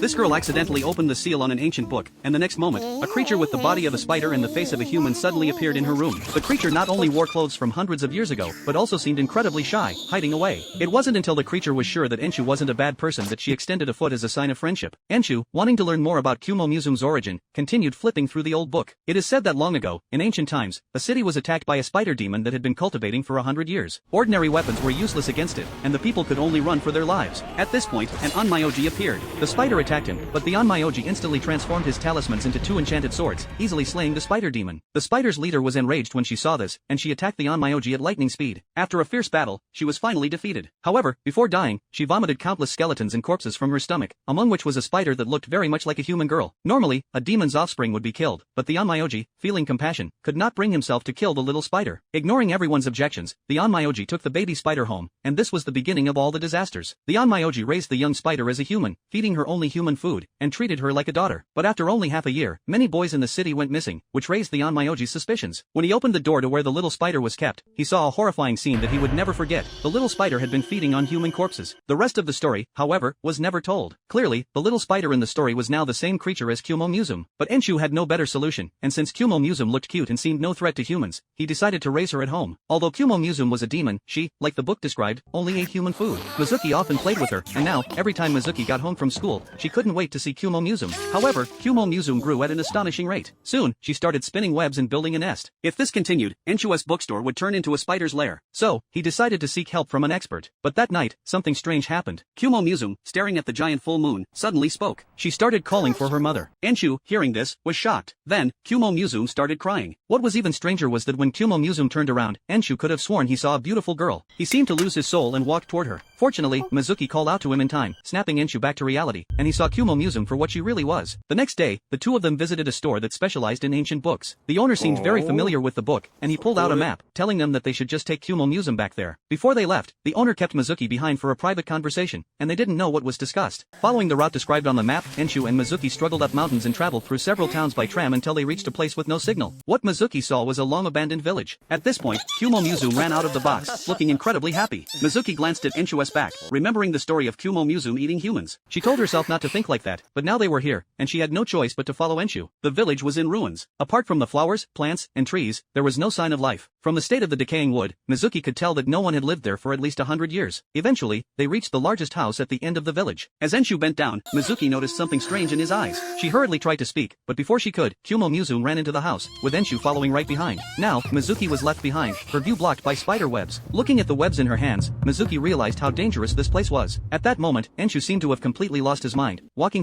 This girl accidentally opened the seal on an ancient book, and the next moment, a creature with the body of a spider and the face of a human suddenly appeared in her room. The creature not only wore clothes from hundreds of years ago, but also seemed incredibly shy, hiding away. It wasn't until the creature was sure that Enshu wasn't a bad person that she extended a foot as a sign of friendship. Enshu, wanting to learn more about Kumo Musume's origin, continued flipping through the old book. It is said that long ago, in ancient times, a city was attacked by a spider demon that had been cultivating for 100 years. Ordinary weapons were useless against it, and the people could only run for their lives. At this point, an Onmyoji appeared. The spider attacked him, but the Onmyoji instantly transformed his talismans into two enchanted swords, easily slaying the spider demon. The spider's leader was enraged when she saw this, and she attacked the Onmyoji at lightning speed. After a fierce battle, she was finally defeated. However, before dying, she vomited countless skeletons and corpses from her stomach, among which was a spider that looked very much like a human girl. Normally, a demon's offspring would be killed, but the Onmyoji, feeling compassion, could not bring himself to kill the little spider. Ignoring everyone's objections, the Onmyoji took the baby spider home, and this was the beginning of all the disasters. The Onmyoji raised the young spider as a human, feeding her only human food, and treated her like a daughter. But after only half a year, many boys in the city went missing, which raised the Onmyoji's suspicions. When he opened the door to where the little spider was kept, he saw a horrifying scene that he would never forget. The little spider had been feeding on human corpses. The rest of the story, however, was never told. Clearly, the little spider in the story was now the same creature as Kumo Musume. But Enshu had no better solution, and since Kumo Musume looked cute and seemed no threat to humans, he decided to raise her at home. Although Kumo Musume was a demon, she, like the book described, only ate human food. Mizuki often played with her, and now, every time Mizuki got home from school, she couldn't wait to see Kumo Musume. However, Kumo Musume grew at an astonishing rate. Soon, she started spinning webs and building a nest. If this continued, Enshu's bookstore would turn into a spider's lair. So, he decided to seek help from an expert. But that night, something strange happened. Kumo Musume, staring at the giant full moon, suddenly spoke. She started calling for her mother. Enshu, hearing this, was shocked. Then, Kumo Musume started crying. What was even stranger was that when Kumo Musume turned around, Enshu could have sworn he saw a beautiful girl. He seemed to lose his soul and walked toward her. Fortunately, Mizuki called out to him in time, snapping Enshu back to reality, and he saw Kumo Musume for what she really was. The next day, the two of them visited a store that specialized in ancient books. The owner seemed very familiar with the book, and he pulled out a map, telling them that they should just take Kumo Musume back there. Before they left, the owner kept Mizuki behind for a private conversation, and they didn't know what was discussed. Following the route described on the map, Enshu and Mizuki struggled up mountains and traveled through several towns by tram until they reached a place with no signal. What Mizuki saw was a long-abandoned village. At this point, Kumo Musume ran out of the box, looking incredibly happy. Mizuki glanced at Enshu's back, remembering the story of Kumo Musume eating humans. She told herself not to think like that, but now they were here, and she had no choice but to follow Enshu. The village was in ruins. Apart from the flowers, plants, and trees, there was no sign of life. From the state of the decaying wood, Mizuki could tell that no one had lived there for at least 100 years. Eventually, they reached the largest house at the end of the village. As Enshu bent down, Mizuki noticed something strange in his eyes. She hurriedly tried to speak, but before she could, Kumo Musume ran into the house, with Enshu following right behind. Now, Mizuki was left behind, her view blocked by spider webs. Looking at the webs in her hands, Mizuki realized how dangerous this place was. At that moment, Enshu seemed to have completely lost his mind, walking